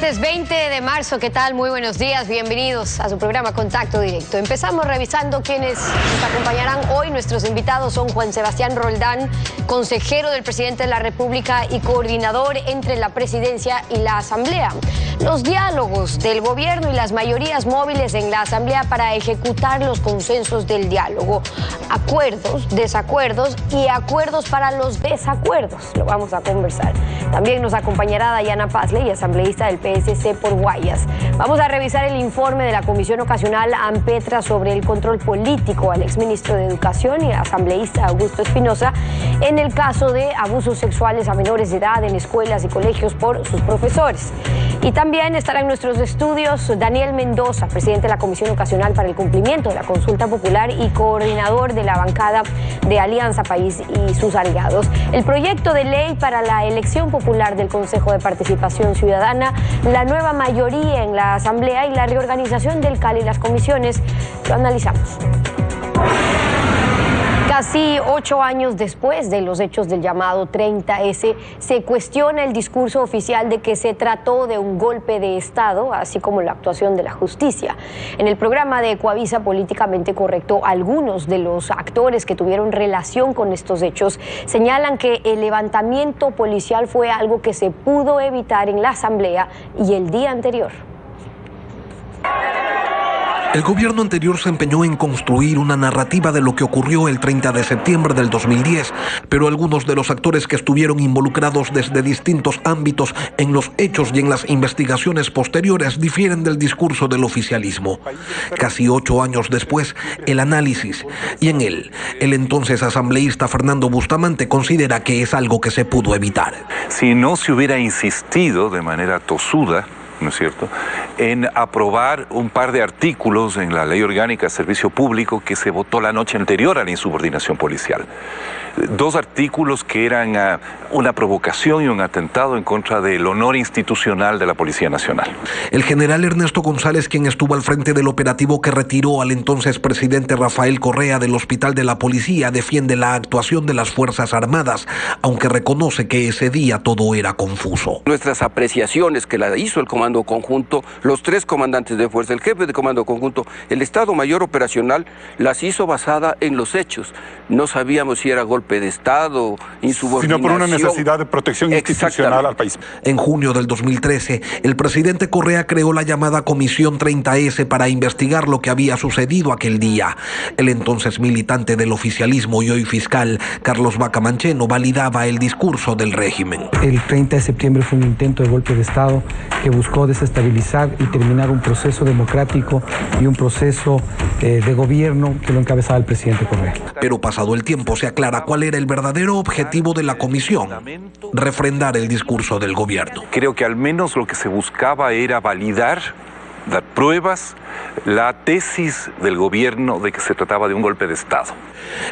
Martes 20 de marzo, ¿qué tal? Muy buenos días, bienvenidos a su programa Contacto Directo. Empezamos revisando quienes nos acompañarán hoy. Nuestros invitados son Juan Sebastián Roldán, consejero del presidente de la República y coordinador entre la presidencia y la Asamblea. Los diálogos del gobierno y las mayorías móviles en la Asamblea para ejecutar los consensos del diálogo. Acuerdos, desacuerdos y acuerdos para los desacuerdos. Lo vamos a conversar. También nos acompañará Dayana Pazley, asambleísta del PSC por Guayas. Vamos a revisar el informe de la Comisión Ocasional AMPETRA sobre el control político al exministro de Educación y asambleísta Augusto Espinosa en el caso de abusos sexuales a menores de edad en escuelas y colegios por sus profesores. Y también estará en nuestros estudios Daniel Mendoza, presidente de la Comisión Ocasional para el Cumplimiento de la Consulta Popular y coordinador de la bancada de Alianza País y sus aliados. El proyecto de ley para la elección popular del Consejo de Participación Ciudadana, la nueva mayoría en la Asamblea y la reorganización del CAL y las comisiones, lo analizamos. Casi 8 años después de los hechos del llamado 30S, se cuestiona el discurso oficial de que se trató de un golpe de Estado, así como la actuación de la justicia. En el programa de Ecuavisa Políticamente Correcto, algunos de los actores que tuvieron relación con estos hechos señalan que el levantamiento policial fue algo que se pudo evitar en la Asamblea y el día anterior. El gobierno anterior se empeñó en construir una narrativa de lo que ocurrió el 30 de septiembre del 2010, pero algunos de los actores que estuvieron involucrados desde distintos ámbitos en los hechos y en las investigaciones posteriores difieren del discurso del oficialismo. Casi 8 años después, el análisis, y en él, el entonces asambleísta Fernando Bustamante considera que es algo que se pudo evitar. Si no se hubiera insistido de manera tosuda, ¿no es cierto?, en aprobar un par de artículos en la Ley Orgánica de Servicio Público que se votó la noche anterior a la insubordinación policial. 2 artículos que eran una provocación y un atentado en contra del honor institucional de la Policía Nacional. El general Ernesto González, quien estuvo al frente del operativo que retiró al entonces presidente Rafael Correa del Hospital de la Policía, defiende la actuación de las Fuerzas Armadas, aunque reconoce que ese día todo era confuso. Nuestras apreciaciones que la hizo el Comando Conjunto, los 3 comandantes de fuerza, el jefe de Comando Conjunto, el Estado Mayor Operacional, las hizo basada en los hechos. No sabíamos si era golpe de Estado, insubordinación, sino por una necesidad de protección institucional al país. En junio del 2013, el presidente Correa creó la llamada Comisión 30S para investigar lo que había sucedido aquel día. El entonces militante del oficialismo y hoy fiscal, Carlos Vaca Mancheno, validaba el discurso del régimen. El 30 de septiembre fue un intento de golpe de Estado que buscó desestabilizar y terminar un proceso democrático y un proceso de gobierno que lo encabezaba el presidente Correa. Pero pasado el tiempo se aclara cuál era el verdadero objetivo de la comisión: refrendar el discurso del gobierno. Creo que al menos lo que se buscaba era validar, dar pruebas, la tesis del gobierno de que se trataba de un golpe de Estado.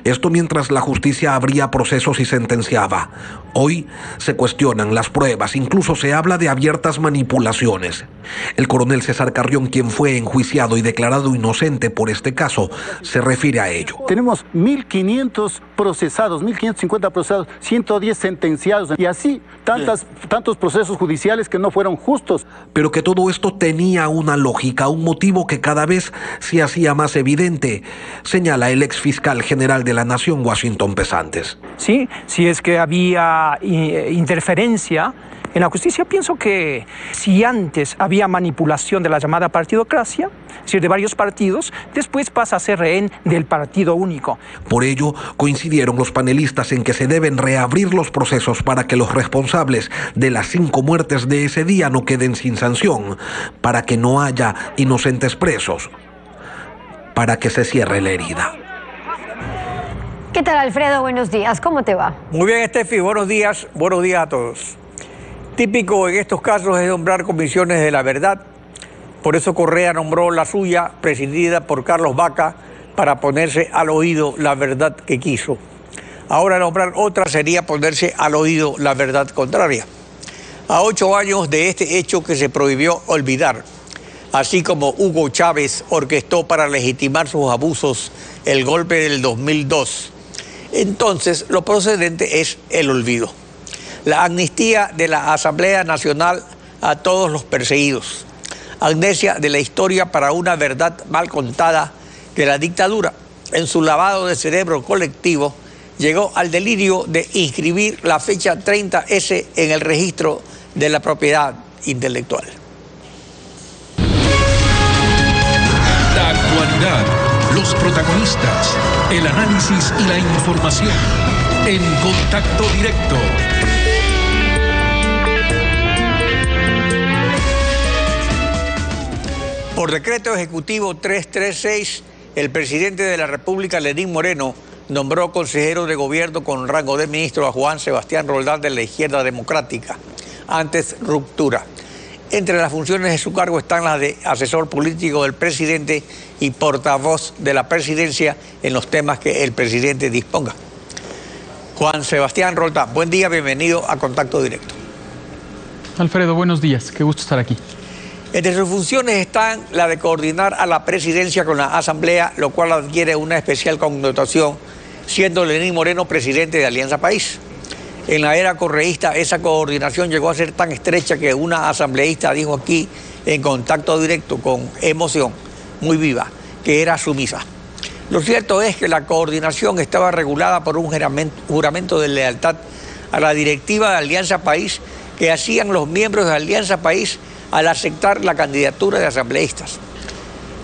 Esto mientras la justicia abría procesos y sentenciaba. Hoy se cuestionan las pruebas, incluso se habla de abiertas manipulaciones. El coronel César Carrión, quien fue enjuiciado y declarado inocente por este caso, se refiere a ello. Tenemos 1.500 procesados, 1.550 procesados, 110 sentenciados y así tantos procesos judiciales que no fueron justos. Pero que todo esto tenía una lógica, un motivo que cada vez se hacía más evidente, señala el exfiscal general de la Nación, Washington Pesantes. Sí, si es que había interferencia en la justicia, pienso que si antes había manipulación de la llamada partidocracia, es decir, de varios partidos, después pasa a ser rehén del partido único. Por ello, coincidieron los panelistas en que se deben reabrir los procesos para que los responsables de las 5 muertes de ese día no queden sin sanción, para que no haya inocentes presos, para que se cierre la herida. ¿Qué tal, Alfredo? Buenos días, ¿cómo te va? Muy bien, Estefi, buenos días a todos. Típico en estos casos es nombrar comisiones de la verdad. Por eso Correa nombró la suya, presidida por Carlos Vaca, para ponerse al oído la verdad que quiso. Ahora nombrar otra sería ponerse al oído la verdad contraria. A 8 años de este hecho que se prohibió olvidar, así como Hugo Chávez orquestó para legitimar sus abusos el golpe del 2002, entonces lo procedente es el olvido. La amnistía de la Asamblea Nacional a todos los perseguidos. Amnesia de la historia para una verdad mal contada que la dictadura, en su lavado de cerebro colectivo, llegó al delirio de inscribir la fecha 30S en el registro de la propiedad intelectual. La actualidad, los protagonistas, el análisis y la información en Contacto Directo. Por decreto ejecutivo 336, el presidente de la República, Lenín Moreno, nombró consejero de gobierno con rango de ministro a Juan Sebastián Roldán de la Izquierda Democrática, antes Ruptura. Entre las funciones de su cargo están las de asesor político del presidente y portavoz de la presidencia en los temas que el presidente disponga. Juan Sebastián Roldán, buen día, bienvenido a Contacto Directo. Alfredo, buenos días, qué gusto estar aquí. Entre sus funciones están la de coordinar a la presidencia con la Asamblea, lo cual adquiere una especial connotación, siendo Lenín Moreno presidente de Alianza País. En la era correísta, esa coordinación llegó a ser tan estrecha que una asambleísta dijo aquí, en Contacto Directo, con emoción muy viva, que era sumisa. Lo cierto es que la coordinación estaba regulada por un juramento de lealtad a la directiva de Alianza País que hacían los miembros de Alianza País al aceptar la candidatura de asambleístas.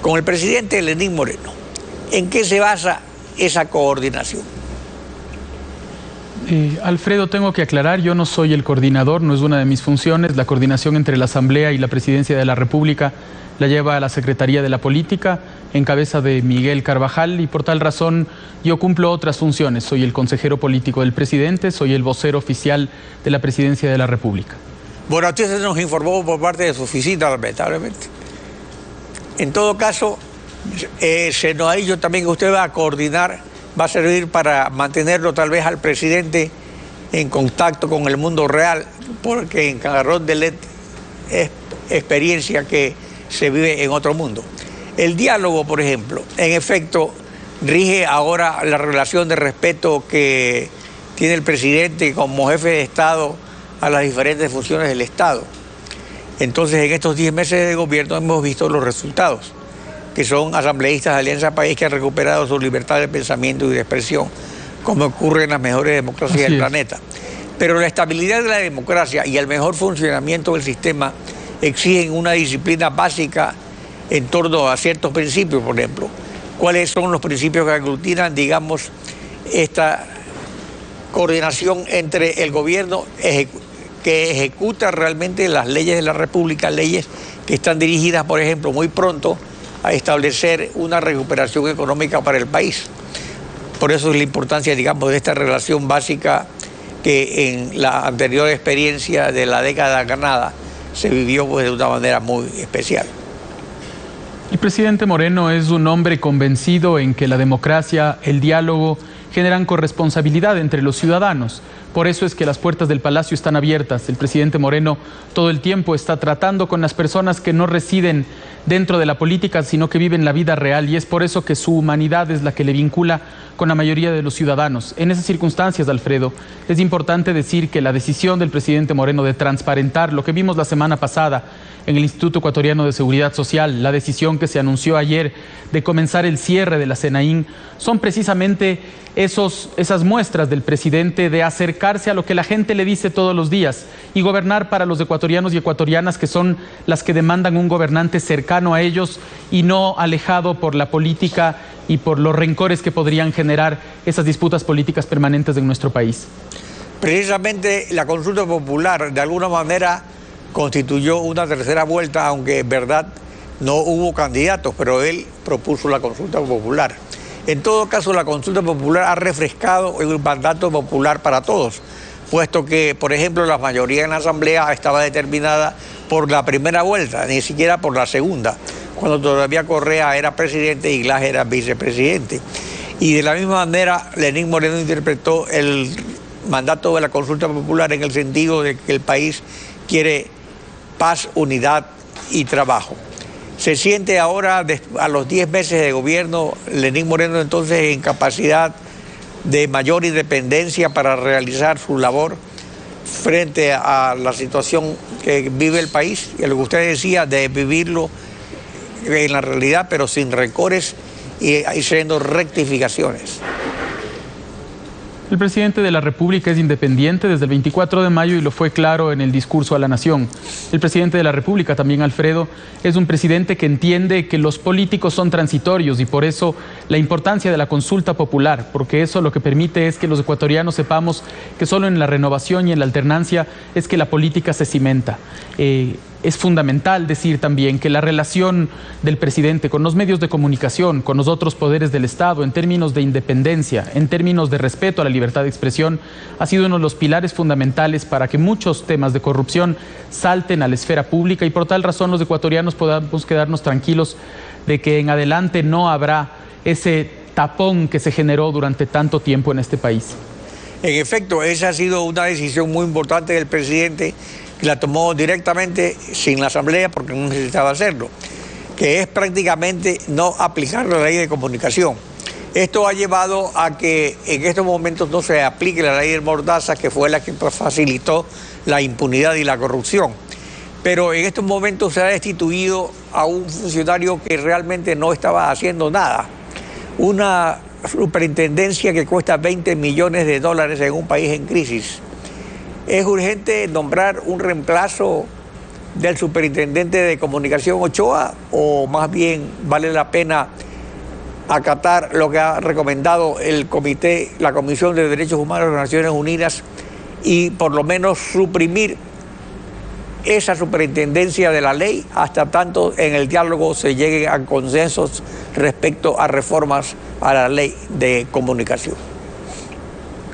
Con el presidente Lenín Moreno, ¿en qué se basa esa coordinación? Alfredo, tengo que aclarar, yo no soy el coordinador, no es una de mis funciones. La coordinación entre la Asamblea y la Presidencia de la República la lleva a la Secretaría de la Política, en cabeza de Miguel Carvajal, y por tal razón yo cumplo otras funciones. Soy el consejero político del presidente, soy el vocero oficial de la Presidencia de la República. Bueno, usted se nos informó por parte de su oficina, lamentablemente. En todo caso, se nos ha dicho también que usted va a coordinar, va a servir para mantenerlo tal vez al presidente en contacto con el mundo real, porque en Cangarrón de Let es experiencia que se vive en otro mundo. El diálogo, por ejemplo, en efecto, rige ahora la relación de respeto que tiene el presidente como jefe de Estado a las diferentes funciones del Estado. Entonces, en estos 10 meses de gobierno hemos visto los resultados, que son asambleístas de Alianza País que han recuperado su libertad de pensamiento y de expresión, como ocurre en las mejores democracias del planeta. Pero la estabilidad de la democracia y el mejor funcionamiento del sistema exigen una disciplina básica en torno a ciertos principios, por ejemplo. ¿Cuáles son los principios que aglutinan, digamos, esta coordinación entre el gobierno que ejecuta realmente las leyes de la República, leyes que están dirigidas, por ejemplo, muy pronto a establecer una recuperación económica para el país? Por eso es la importancia, digamos, de esta relación básica que en la anterior experiencia de la década ganada se vivió pues, de una manera muy especial. El presidente Moreno es un hombre convencido en que la democracia, el diálogo, generan corresponsabilidad entre los ciudadanos. Por eso es que las puertas del Palacio están abiertas. El presidente Moreno todo el tiempo está tratando con las personas que no residen dentro de la política, sino que viven la vida real, y es por eso que su humanidad es la que le vincula con la mayoría de los ciudadanos. En esas circunstancias, Alfredo, es importante decir que la decisión del presidente Moreno de transparentar lo que vimos la semana pasada en el Instituto Ecuatoriano de Seguridad Social, la decisión que se anunció ayer de comenzar el cierre de la SENAIN, son precisamente esas muestras del presidente de acercarse a lo que la gente le dice todos los días y gobernar para los ecuatorianos y ecuatorianas, que son las que demandan un gobernante cercano a ellos y no alejado por la política y por los rencores que podrían generar esas disputas políticas permanentes en nuestro país. Precisamente la consulta popular de alguna manera constituyó una tercera vuelta, aunque en verdad no hubo candidatos, pero él propuso la consulta popular. En todo caso, la consulta popular ha refrescado el mandato popular para todos, puesto que, por ejemplo, la mayoría en la Asamblea estaba determinada por la primera vuelta, ni siquiera por la segunda, cuando todavía Correa era presidente y Glass era vicepresidente. Y de la misma manera, Lenín Moreno interpretó el mandato de la consulta popular en el sentido de que el país quiere paz, unidad y trabajo. Se siente ahora, a los 10 meses de gobierno, Lenín Moreno entonces en capacidad de mayor independencia para realizar su labor, frente a la situación que vive el país y lo que usted decía de vivirlo en la realidad, pero sin rencores y haciendo rectificaciones. El presidente de la República es independiente desde el 24 de mayo y lo fue claro en el discurso a la nación. El presidente de la República, también Alfredo, es un presidente que entiende que los políticos son transitorios y por eso la importancia de la consulta popular, porque eso lo que permite es que los ecuatorianos sepamos que solo en la renovación y en la alternancia es que la política se cimenta. Es fundamental decir también que la relación del presidente con los medios de comunicación, con los otros poderes del Estado, en términos de independencia, en términos de respeto a la libertad de expresión, ha sido uno de los pilares fundamentales para que muchos temas de corrupción salten a la esfera pública y por tal razón los ecuatorianos podamos quedarnos tranquilos de que en adelante no habrá ese tapón que se generó durante tanto tiempo en este país. En efecto, esa ha sido una decisión muy importante del presidente, que la tomó directamente sin la Asamblea porque no necesitaba hacerlo, que es prácticamente no aplicar la ley de comunicación. Esto ha llevado a que en estos momentos no se aplique la ley de Mordaza, que fue la que facilitó la impunidad y la corrupción. Pero en estos momentos se ha destituido a un funcionario que realmente no estaba haciendo nada. Una superintendencia que cuesta $20 millones en un país en crisis. Es urgente nombrar un reemplazo del superintendente de comunicación Ochoa, o más bien vale la pena acatar lo que ha recomendado el comité, la Comisión de Derechos Humanos de las Naciones Unidas, y por lo menos suprimir esa superintendencia de la ley hasta tanto en el diálogo se llegue a consensos respecto a reformas a la ley de comunicación.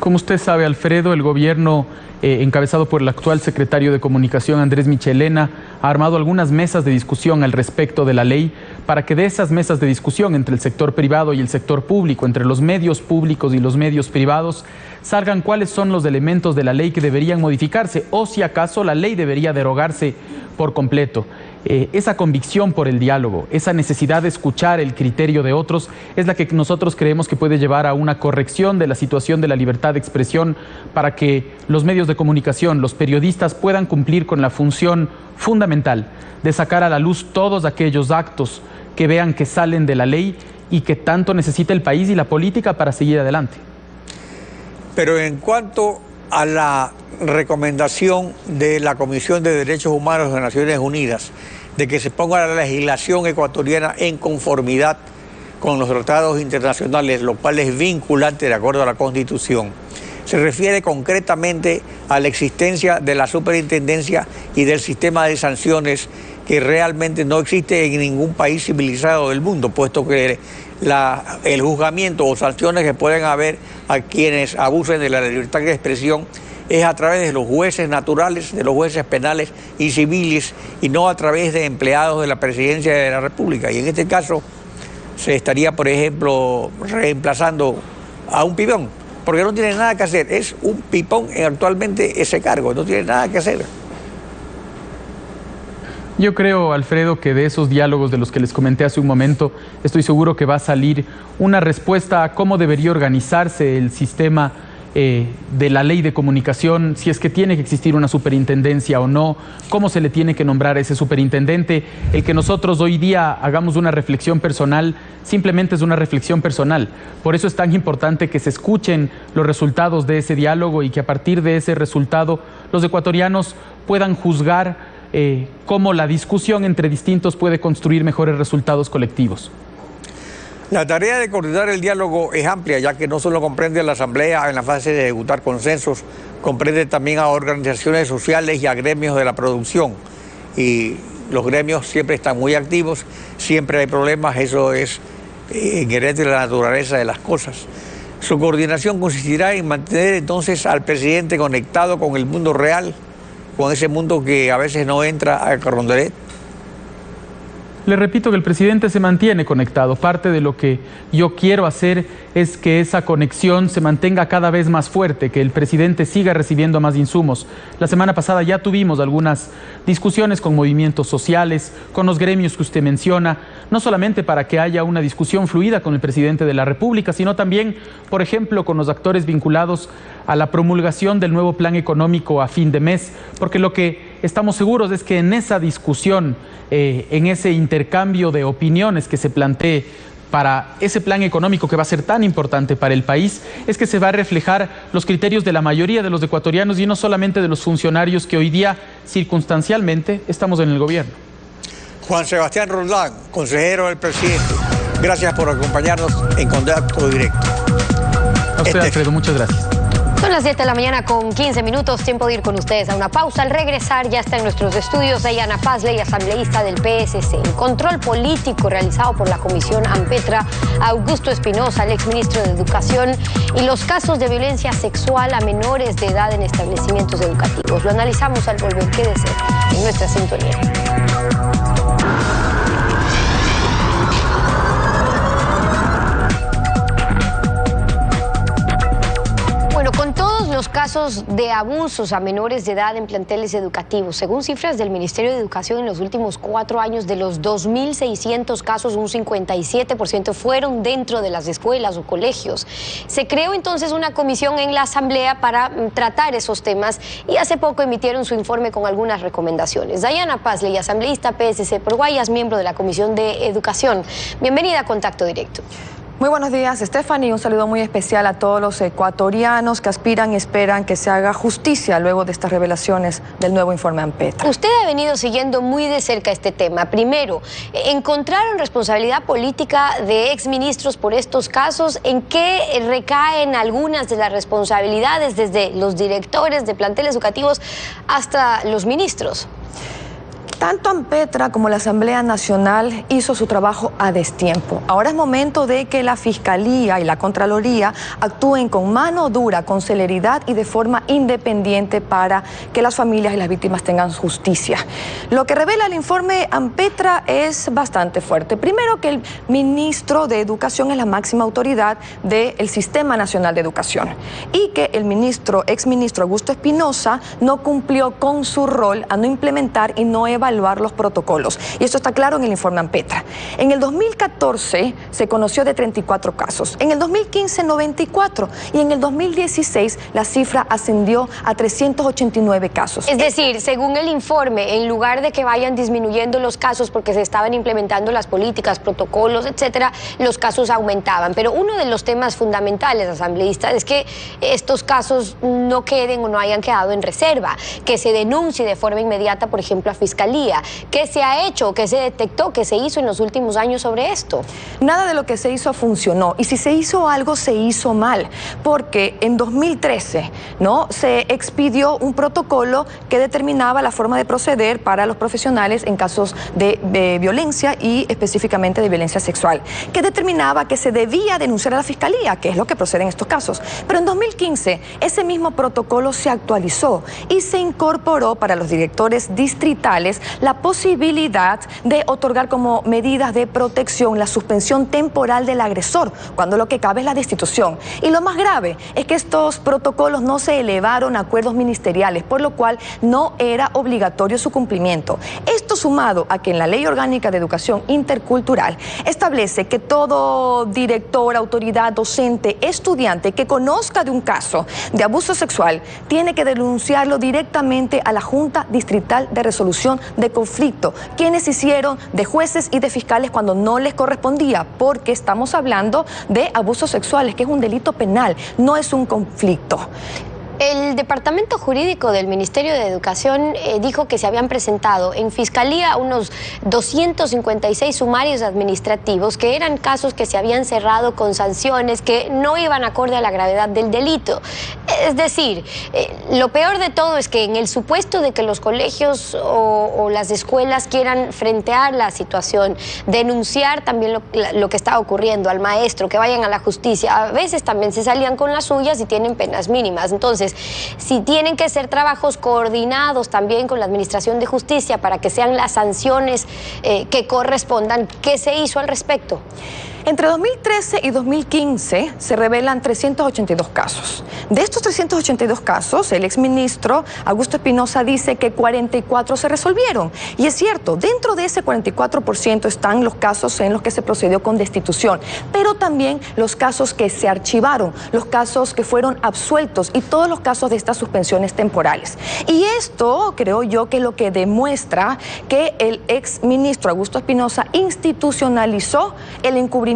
Como usted sabe, Alfredo, el gobierno encabezado por el actual secretario de Comunicación, Andrés Michelena, ha armado algunas mesas de discusión al respecto de la ley para que de esas mesas de discusión entre el sector privado y el sector público, entre los medios públicos y los medios privados, salgan cuáles son los elementos de la ley que deberían modificarse o si acaso la ley debería derogarse por completo. Esa convicción por el diálogo, esa necesidad de escuchar el criterio de otros es la que nosotros creemos que puede llevar a una corrección de la situación de la libertad de expresión para que los medios de comunicación, los periodistas puedan cumplir con la función fundamental de sacar a la luz todos aquellos actos que vean que salen de la ley y que tanto necesita el país y la política para seguir adelante. Pero en cuanto a la recomendación de la Comisión de Derechos Humanos de las Naciones Unidas de que se ponga la legislación ecuatoriana en conformidad con los tratados internacionales, lo cual es vinculante de acuerdo a la Constitución, se refiere concretamente a la existencia de la superintendencia y del sistema de sanciones que realmente no existe en ningún país civilizado del mundo, puesto que el juzgamiento o sanciones que pueden haber a quienes abusen de la libertad de expresión es a través de los jueces naturales, de los jueces penales y civiles, y no a través de empleados de la Presidencia de la República. Y en este caso se estaría, por ejemplo, reemplazando a un pipón, porque no tiene nada que hacer. Es un pipón actualmente ese cargo, no tiene nada que hacer. Yo creo, Alfredo, que de esos diálogos de los que les comenté hace un momento, estoy seguro que va a salir una respuesta a cómo debería organizarse el sistema de la ley de comunicación, si es que tiene que existir una superintendencia o no, cómo se le tiene que nombrar a ese superintendente. El que nosotros hoy día hagamos una reflexión personal, simplemente es una reflexión personal. Por eso es tan importante que se escuchen los resultados de ese diálogo y que a partir de ese resultado los ecuatorianos puedan juzgar cómo la discusión entre distintos puede construir mejores resultados colectivos. La tarea de coordinar el diálogo es amplia, ya que no solo comprende a la Asamblea en la fase de ejecutar consensos, comprende también a organizaciones sociales y a gremios de la producción. Y los gremios siempre están muy activos, siempre hay problemas, eso es inherente a la naturaleza de las cosas. Su coordinación consistirá en mantener entonces al presidente conectado con el mundo real, con ese mundo que a veces no entra a Carondelet. Le repito que el presidente se mantiene conectado. Parte de lo que yo quiero hacer es que esa conexión se mantenga cada vez más fuerte, que el presidente siga recibiendo más insumos. La semana pasada ya tuvimos algunas discusiones con movimientos sociales, con los gremios que usted menciona, no solamente para que haya una discusión fluida con el presidente de la República, sino también, por ejemplo, con los actores vinculados a la promulgación del nuevo plan económico a fin de mes, porque lo que estamos seguros es que en esa discusión, en ese intercambio de opiniones que se plantee para ese plan económico que va a ser tan importante para el país, es que se va a reflejar los criterios de la mayoría de los ecuatorianos y no solamente de los funcionarios que hoy día circunstancialmente estamos en el gobierno. Juan Sebastián Roldán, consejero del presidente, gracias por acompañarnos en Contacto Directo. A usted, Alfredo, muchas gracias. Son las 7 de la mañana con 15 minutos, tiempo de ir con ustedes a una pausa. Al regresar ya está en nuestros estudios Dayana Pazley, asambleísta del PSC. El control político realizado por la Comisión Ampetra, Augusto Espinosa, el exministro de Educación, y los casos de violencia sexual a menores de edad en establecimientos educativos. Lo analizamos al volver. Quédese en nuestra sintonía. Con todos los casos de abusos a menores de edad en planteles educativos, según cifras del Ministerio de Educación, en los últimos 4 años, de los 2.600 casos, un 57% fueron dentro de las escuelas o colegios. Se creó entonces una comisión en la Asamblea para tratar esos temas y hace poco emitieron su informe con algunas recomendaciones. Dayana Pazley, asambleísta PSC por Guayas, miembro de la Comisión de Educación. Bienvenida a Contacto Directo. Muy buenos días, Stephanie. Un saludo muy especial a todos los ecuatorianos que aspiran y esperan que se haga justicia luego de estas revelaciones del nuevo informe Ampetra. Usted ha venido siguiendo muy de cerca este tema. Primero, ¿encontraron responsabilidad política de exministros por estos casos? ¿En qué recaen algunas de las responsabilidades desde los directores de planteles educativos hasta los ministros? Tanto Ampetra como la Asamblea Nacional hizo su trabajo a destiempo. Ahora es momento de que la Fiscalía y la Contraloría actúen con mano dura, con celeridad y de forma independiente para que las familias y las víctimas tengan justicia. Lo que revela el informe Ampetra es bastante fuerte. Primero, que el ministro de Educación es la máxima autoridad del Sistema Nacional de Educación y que el exministro Augusto Espinosa no cumplió con su rol a no implementar y no evaluar los protocolos. Y esto está claro en el informe Ampetra. En el 2014 se conoció de 34 casos, en el 2015 94 y en el 2016 la cifra ascendió a 389 casos. Es decir, según el informe, en lugar de que vayan disminuyendo los casos porque se estaban implementando las políticas, protocolos, etcétera, los casos aumentaban. Pero uno de los temas fundamentales, asambleísta, es que estos casos no queden o no hayan quedado en reserva, que se denuncie de forma inmediata, por ejemplo, a Fiscalía. ¿Qué se ha hecho, qué se detectó, qué se hizo en los últimos años sobre esto? Nada de lo que se hizo funcionó, y si se hizo algo, se hizo mal, porque en 2013 se expidió un protocolo que determinaba la forma de proceder para los profesionales en casos de violencia y específicamente de violencia sexual, que determinaba que se debía denunciar a la Fiscalía, que es lo que procede en estos casos. Pero en 2015 ese mismo protocolo se actualizó y se incorporó para los directores distritales la posibilidad de otorgar como medidas de protección la suspensión temporal del agresor, cuando lo que cabe es la destitución. Y lo más grave es que estos protocolos no se elevaron a acuerdos ministeriales, por lo cual no era obligatorio su cumplimiento. Esto sumado a que en la Ley Orgánica de Educación Intercultural establece que todo director, autoridad, docente, estudiante que conozca de un caso de abuso sexual tiene que denunciarlo directamente a la Junta Distrital de Resolución de Conflicto, quienes hicieron de jueces y de fiscales cuando no les correspondía, porque estamos hablando de abusos sexuales, que es un delito penal, no es un conflicto. El Departamento Jurídico del Ministerio de Educación dijo que se habían presentado en Fiscalía unos 256 sumarios administrativos, que eran casos que se habían cerrado con sanciones que no iban acorde a la gravedad del delito. Es decir, lo peor de todo es que en el supuesto de que los colegios o las escuelas quieran frentear la situación, denunciar también lo que está ocurriendo al maestro, que vayan a la justicia, a veces también se salían con las suyas y tienen penas mínimas. Entonces, Entonces, si tienen que ser trabajos coordinados también con la Administración de Justicia para que sean las sanciones que correspondan, ¿qué se hizo al respecto? Entre 2013 y 2015 se revelan 382 casos. De estos 382 casos, el exministro Augusto Espinosa dice que 44 se resolvieron. Y es cierto, dentro de ese 44% están los casos en los que se procedió con destitución, pero también los casos que se archivaron, los casos que fueron absueltos y todos los casos de estas suspensiones temporales. Y esto creo yo que es lo que demuestra que el exministro Augusto Espinosa institucionalizó el encubrimiento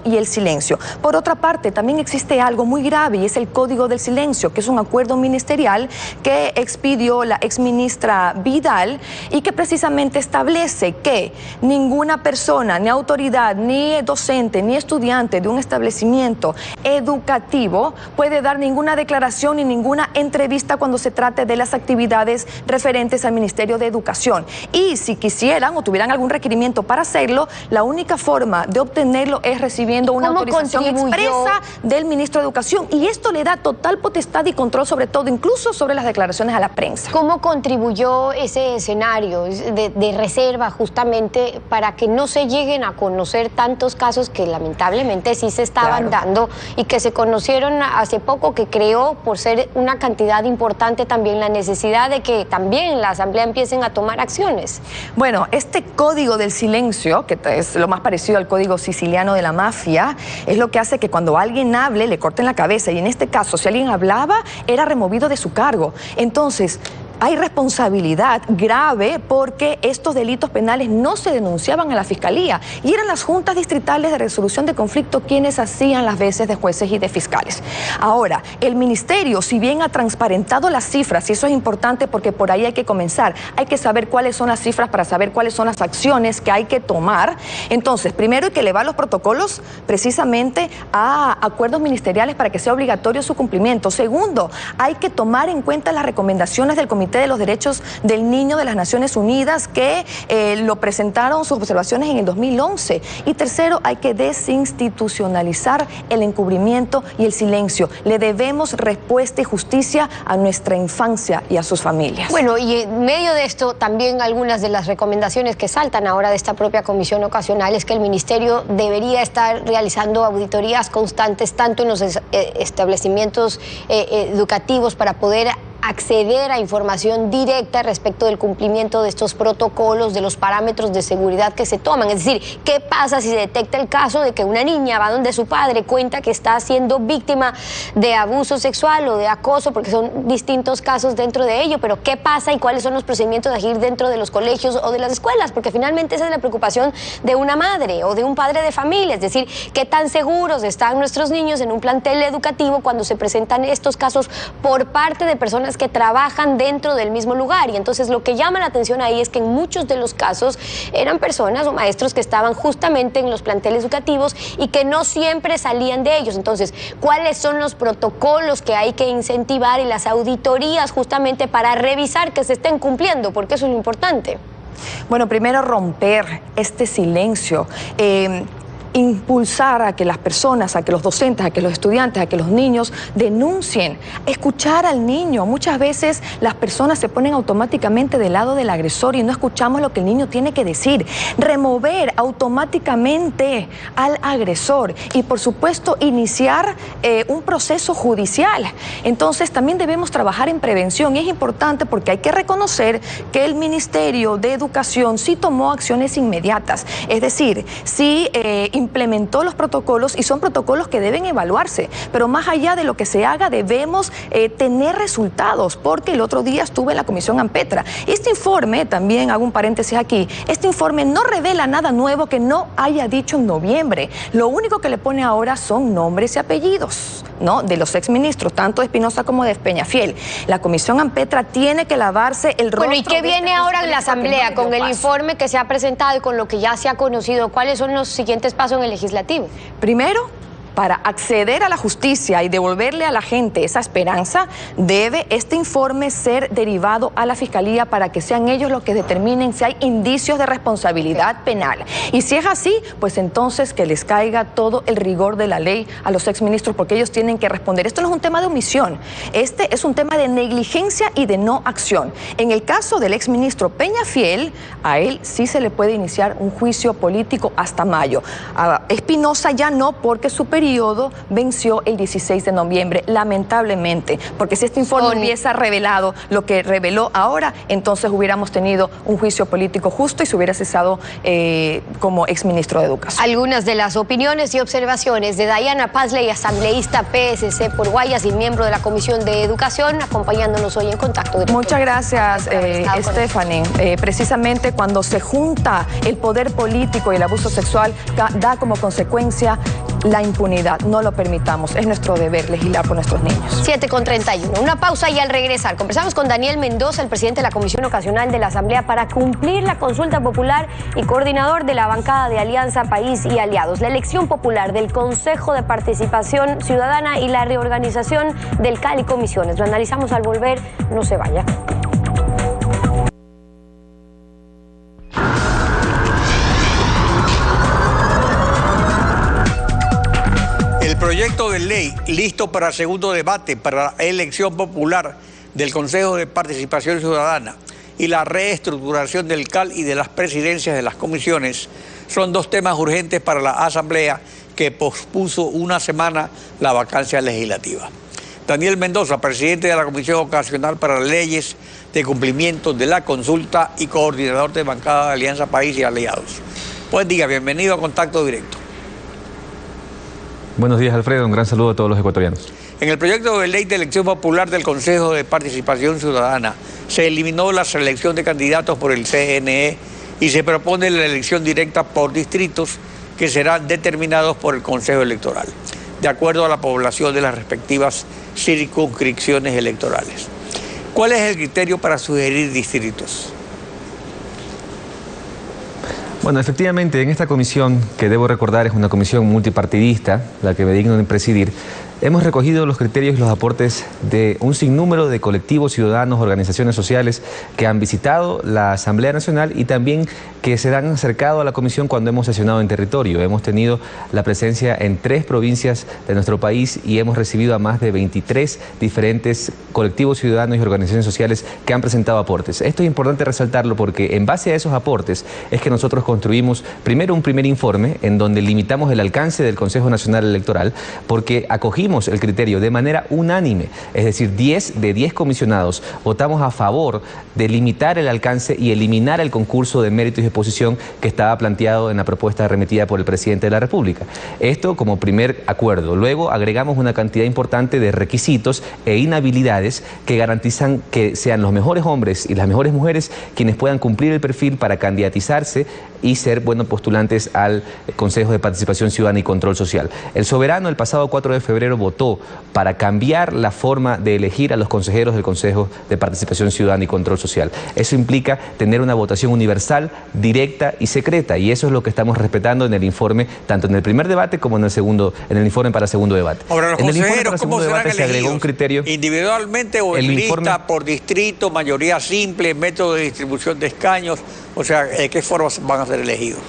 y el silencio. Por otra parte, también existe algo muy grave y es el Código del Silencio, que es un acuerdo ministerial que expidió la exministra Vidal y que precisamente establece que ninguna persona, ni autoridad, ni docente, ni estudiante de un establecimiento educativo puede dar ninguna declaración ni ninguna entrevista cuando se trate de las actividades referentes al Ministerio de Educación. Y si quisieran o tuvieran algún requerimiento para hacerlo, la única forma de obtenerlo es recibiendo una autorización expresa del ministro de Educación, y esto le da total potestad y control sobre todo, incluso sobre las declaraciones a la prensa. ¿Cómo contribuyó ese escenario de reserva justamente para que no se lleguen a conocer tantos casos que lamentablemente sí se estaban dando y que se conocieron hace poco, que creó, por ser una cantidad importante, también la necesidad de que también la Asamblea empiecen a tomar acciones? Bueno, este Código del Silencio, que es lo más parecido al Código Siciliano de la Mafia, es lo que hace que cuando alguien hable le corten la cabeza, y en este caso, si alguien hablaba, era removido de su cargo. Entonces, hay responsabilidad grave porque estos delitos penales no se denunciaban a la Fiscalía y eran las juntas distritales de resolución de conflicto quienes hacían las veces de jueces y de fiscales. Ahora, el ministerio, si bien ha transparentado las cifras, y eso es importante porque por ahí hay que comenzar, hay que saber cuáles son las cifras para saber cuáles son las acciones que hay que tomar. Entonces, primero hay que elevar los protocolos precisamente a acuerdos ministeriales para que sea obligatorio su cumplimiento. Segundo, hay que tomar en cuenta las recomendaciones del Comité de los Derechos del Niño de las Naciones Unidas, que lo presentaron sus observaciones en el 2011. Y tercero, hay que desinstitucionalizar el encubrimiento y el silencio. Le debemos respuesta y justicia a nuestra infancia y a sus familias. Bueno, y en medio de esto, también algunas de las recomendaciones que saltan ahora de esta propia comisión ocasional es que el ministerio debería estar realizando auditorías constantes tanto en los establecimientos educativos para poder acceder a información directa respecto del cumplimiento de estos protocolos, de los parámetros de seguridad que se toman. Es decir, ¿qué pasa si se detecta el caso de que una niña va donde su padre, cuenta que está siendo víctima de abuso sexual o de acoso, porque son distintos casos dentro de ello? Pero ¿qué pasa y cuáles son los procedimientos de agir dentro de los colegios o de las escuelas? Porque finalmente esa es la preocupación de una madre o de un padre de familia. Es decir, ¿qué tan seguros están nuestros niños en un plantel educativo cuando se presentan estos casos por parte de personas que trabajan dentro del mismo lugar? Y entonces lo que llama la atención ahí es que en muchos de los casos eran personas o maestros que estaban justamente en los planteles educativos y que no siempre salían de ellos. Entonces, ¿cuáles son los protocolos que hay que incentivar y las auditorías justamente para revisar que se estén cumpliendo? Porque eso es lo importante. Bueno, primero romper este silencio, impulsar a que las personas, a que los docentes, a que los estudiantes, a que los niños denuncien, escuchar al niño. Muchas veces las personas se ponen automáticamente del lado del agresor y no escuchamos lo que el niño tiene que decir. Remover automáticamente al agresor y, por supuesto, iniciar un proceso judicial. Entonces, también debemos trabajar en prevención, y es importante porque hay que reconocer que el Ministerio de Educación sí tomó acciones inmediatas. Es decir, sí implementó los protocolos, y son protocolos que deben evaluarse, pero más allá de lo que se haga debemos tener resultados, porque el otro día estuve en la Comisión Ampetra. Este informe, también hago un paréntesis aquí, este informe no revela nada nuevo que no haya dicho en noviembre. Lo único que le pone ahora son nombres y apellidos, ¿no?, de los exministros, tanto de Espinosa como de Peñafiel. La Comisión Ampetra tiene que lavarse el rostro. Bueno, ¿y qué viene ahora en la Asamblea con el informe que se ha presentado y con lo que ya se ha conocido? ¿Cuáles son los siguientes pasos en el legislativo? Primero, para acceder a la justicia y devolverle a la gente esa esperanza, debe este informe ser derivado a la Fiscalía para que sean ellos los que determinen si hay indicios de responsabilidad penal. Y si es así, pues entonces que les caiga todo el rigor de la ley a los exministros, porque ellos tienen que responder. Esto no es un tema de omisión, este es un tema de negligencia y de no acción. En el caso del exministro Peñafiel, a él sí se le puede iniciar un juicio político hasta mayo. A Espinosa ya no, porque su periodo venció el 16 de noviembre, lamentablemente, porque si este informe hubiese revelado lo que reveló ahora, entonces hubiéramos tenido un juicio político justo y se hubiera cesado como exministro de Educación. Algunas de las opiniones y observaciones de Diana Pazley, asambleísta PSC por Guayas y miembro de la Comisión de Educación, acompañándonos hoy en Contacto Directo. Muchas gracias, Stephanie. Precisamente cuando se junta el poder político y el abuso sexual, da como consecuencia la impunidad. No lo permitamos, es nuestro deber legislar por nuestros niños. 7:31. Una pausa y al regresar conversamos con Daniel Mendoza, el presidente de la Comisión Ocasional de la Asamblea, para cumplir la consulta popular y coordinador de la bancada de Alianza País y Aliados. La elección popular del Consejo de Participación Ciudadana y la reorganización del CAL y comisiones. Lo analizamos al volver, no se vaya. El proyecto de ley listo para segundo debate para la elección popular del Consejo de Participación Ciudadana y la reestructuración del CAL y de las presidencias de las comisiones son dos temas urgentes para la Asamblea, que pospuso una semana la vacancia legislativa. Daniel Mendoza, presidente de la Comisión Ocasional para Leyes de Cumplimiento de la Consulta y coordinador de bancada de Alianza País y Aliados. Buen día, bienvenido a Contacto Directo. Buenos días, Alfredo. Un gran saludo a todos los ecuatorianos. En el proyecto de ley de elección popular del Consejo de Participación Ciudadana se eliminó la selección de candidatos por el CNE y se propone la elección directa por distritos que serán determinados por el Consejo Electoral, de acuerdo a la población de las respectivas circunscripciones electorales. ¿Cuál es el criterio para sugerir distritos? Bueno, efectivamente, en esta comisión, que debo recordar es una comisión multipartidista, la que me digno de presidir, hemos recogido los criterios y los aportes de un sinnúmero de colectivos ciudadanos, organizaciones sociales que han visitado la Asamblea Nacional y también que se han acercado a la comisión cuando hemos sesionado en territorio. Hemos tenido la presencia en 3 provincias de nuestro país y hemos recibido a más de 23 diferentes colectivos ciudadanos y organizaciones sociales que han presentado aportes. Esto es importante resaltarlo porque en base a esos aportes es que nosotros construimos primero un primer informe en donde limitamos el alcance del Consejo Nacional Electoral, porque acogimos el criterio de manera unánime, es decir, 10 de 10 comisionados votamos a favor de limitar el alcance y eliminar el concurso de méritos y exposición que estaba planteado en la propuesta remitida por el presidente de la República. Esto como primer acuerdo. Luego agregamos una cantidad importante de requisitos e inhabilidades que garantizan que sean los mejores hombres y las mejores mujeres quienes puedan cumplir el perfil para candidatizarse y ser buenos postulantes al Consejo de Participación Ciudadana y Control Social. El soberano el pasado 4 de febrero votó para cambiar la forma de elegir a los consejeros del Consejo de Participación Ciudadana y Control Social. Eso implica tener una votación universal, directa y secreta, y eso es lo que estamos respetando en el informe, tanto en el primer debate como en el informe para segundo debate. Ahora, los consejeros, ¿cómo serán elegidos? Se agregó un criterio individualmente o en lista, por distrito, mayoría simple, método de distribución de escaños, o sea, ¿de qué formas van a ser elegidos?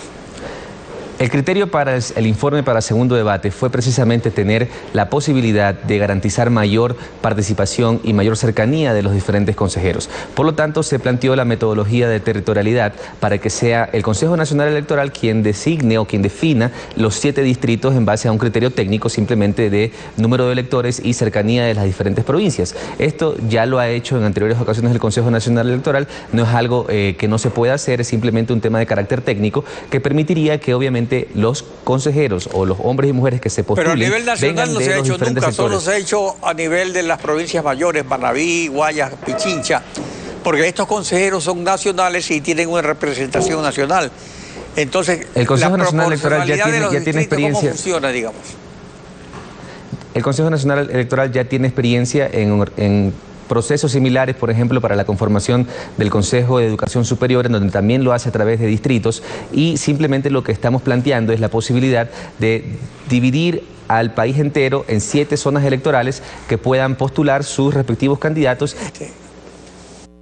El criterio para el informe para segundo debate fue precisamente tener la posibilidad de garantizar mayor participación y mayor cercanía de los diferentes consejeros. Por lo tanto, se planteó la metodología de territorialidad para que sea el Consejo Nacional Electoral quien designe o quien defina los 7 distritos en base a un criterio técnico simplemente de número de electores y cercanía de las diferentes provincias. Esto ya lo ha hecho en anteriores ocasiones el Consejo Nacional Electoral, no es algo que no se pueda hacer, es simplemente un tema de carácter técnico que permitiría que obviamente los consejeros o los hombres y mujeres que se postulen. Pero a nivel nacional no se ha hecho nunca, solo se ha hecho a nivel de las provincias mayores, Manabí, Guayas, Pichincha, porque estos consejeros son nacionales y tienen una representación nacional. Entonces, el Consejo Nacional Electoral ya tiene experiencia. ¿Cómo funciona, digamos? El Consejo Nacional Electoral ya tiene experiencia en procesos similares, por ejemplo, para la conformación del Consejo de Educación Superior, en donde también lo hace a través de distritos, y simplemente lo que estamos planteando es la posibilidad de dividir al país entero en 7 zonas electorales que puedan postular sus respectivos candidatos.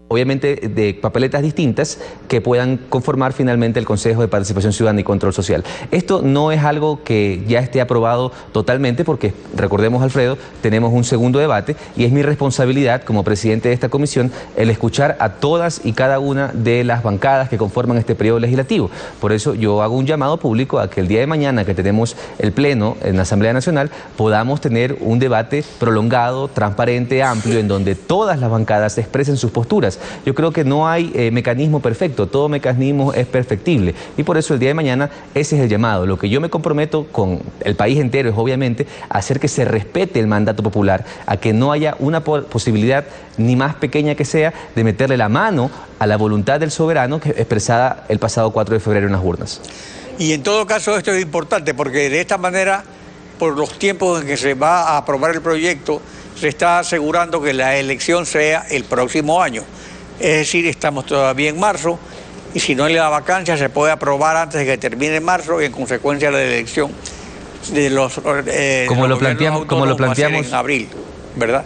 Obviamente de papeletas distintas que puedan conformar finalmente el Consejo de Participación Ciudadana y Control Social. Esto no es algo que ya esté aprobado totalmente porque, recordemos Alfredo, tenemos un segundo debate y es mi responsabilidad como presidente de esta comisión el escuchar a todas y cada una de las bancadas que conforman este periodo legislativo. Por eso yo hago un llamado público a que el día de mañana que tenemos el pleno en la Asamblea Nacional podamos tener un debate prolongado, transparente, amplio, en donde todas las bancadas expresen sus posturas. Yo creo que no hay mecanismo perfecto, todo mecanismo es perfectible y por eso el día de mañana ese es el llamado. Lo que yo me comprometo con el país entero es obviamente hacer que se respete el mandato popular, a que no haya una posibilidad ni más pequeña que sea de meterle la mano a la voluntad del soberano que expresada el pasado 4 de febrero en las urnas. Y en todo caso esto es importante porque de esta manera, por los tiempos en que se va a aprobar el proyecto, se está asegurando que la elección sea el próximo año. Es decir, estamos todavía en marzo y si no hay la vacancia se puede aprobar antes de que termine marzo y en consecuencia la elección de los como lo planteamos en abril, ¿verdad?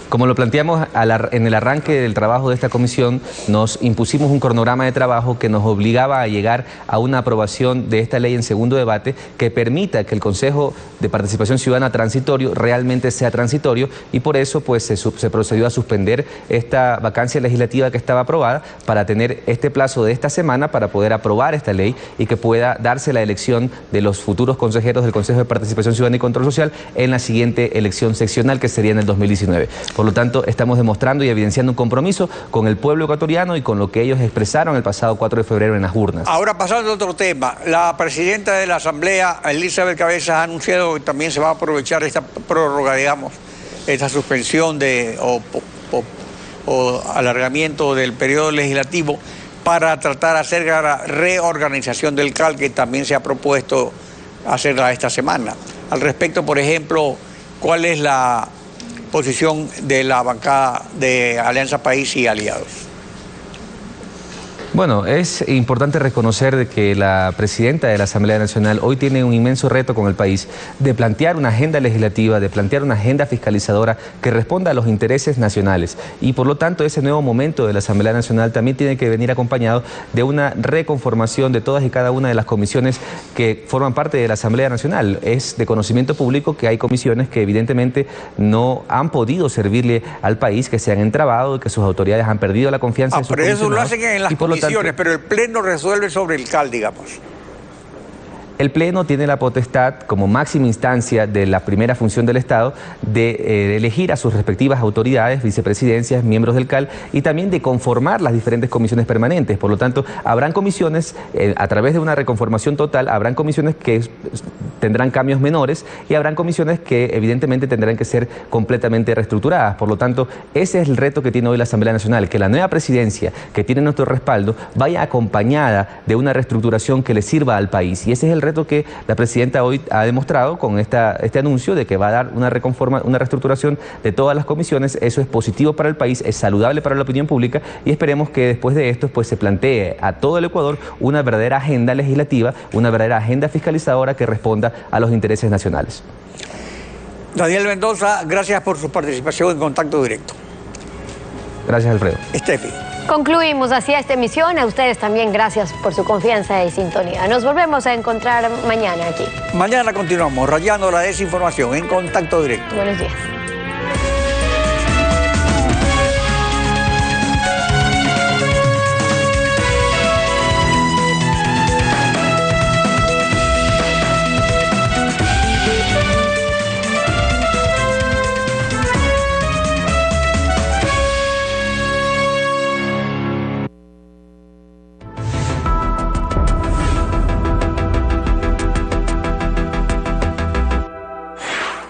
Como lo planteamos en el arranque del trabajo de esta comisión, nos impusimos un cronograma de trabajo que nos obligaba a llegar a una aprobación de esta ley en segundo debate que permita que el Consejo de Participación Ciudadana transitorio realmente sea transitorio y por eso pues se procedió a suspender esta vacancia legislativa que estaba aprobada para tener este plazo de esta semana para poder aprobar esta ley y que pueda darse la elección de los futuros consejeros del Consejo de Participación Ciudadana y Control Social en la siguiente elección seccional que sería en el 2019. Por lo tanto, estamos demostrando y evidenciando un compromiso con el pueblo ecuatoriano y con lo que ellos expresaron el pasado 4 de febrero en las urnas. Ahora, pasando a otro tema, la presidenta de la Asamblea, Elizabeth Cabezas, ha anunciado que también se va a aprovechar esta prórroga, digamos, esta suspensión o alargamiento del periodo legislativo para tratar de hacer la reorganización del CAL que también se ha propuesto hacerla esta semana. Al respecto, por ejemplo, ¿cuál es la posición de la bancada de Alianza País y Aliados? Bueno, es importante reconocer de que la presidenta de la Asamblea Nacional hoy tiene un inmenso reto con el país de plantear una agenda legislativa, de plantear una agenda fiscalizadora que responda a los intereses nacionales. Y por lo tanto, ese nuevo momento de la Asamblea Nacional también tiene que venir acompañado de una reconformación de todas y cada una de las comisiones que forman parte de la Asamblea Nacional. Es de conocimiento público que hay comisiones que evidentemente no han podido servirle al país, que se han entrabado, que sus autoridades han perdido la confianza en sus pero eso lo hacen en las comisiones, tanto, pero el Pleno resuelve sobre el CAL, digamos. El Pleno tiene la potestad, como máxima instancia de la primera función del Estado, de elegir a sus respectivas autoridades, vicepresidencias, miembros del CAL, y también de conformar las diferentes comisiones permanentes. Por lo tanto, habrán comisiones, a través de una reconformación total, habrán comisiones que tendrán cambios menores y habrán comisiones que evidentemente tendrán que ser completamente reestructuradas. Por lo tanto, ese es el reto que tiene hoy la Asamblea Nacional, que la nueva presidencia, que tiene nuestro respaldo, vaya acompañada de una reestructuración que le sirva al país. Y ese es el reto que la presidenta hoy ha demostrado con este anuncio de que va a dar una reestructuración de todas las comisiones. Eso es positivo para el país, es saludable para la opinión pública y esperemos que después de esto pues se plantee a todo el Ecuador una verdadera agenda legislativa, una verdadera agenda fiscalizadora que responda a los intereses nacionales. Daniel Mendoza, gracias por su participación en Contacto Directo. Gracias, Alfredo. Estefi. Concluimos así esta emisión. A ustedes también gracias por su confianza y sintonía. Nos volvemos a encontrar mañana aquí. Mañana continuamos rayando la desinformación en Contacto Directo. Buenos días.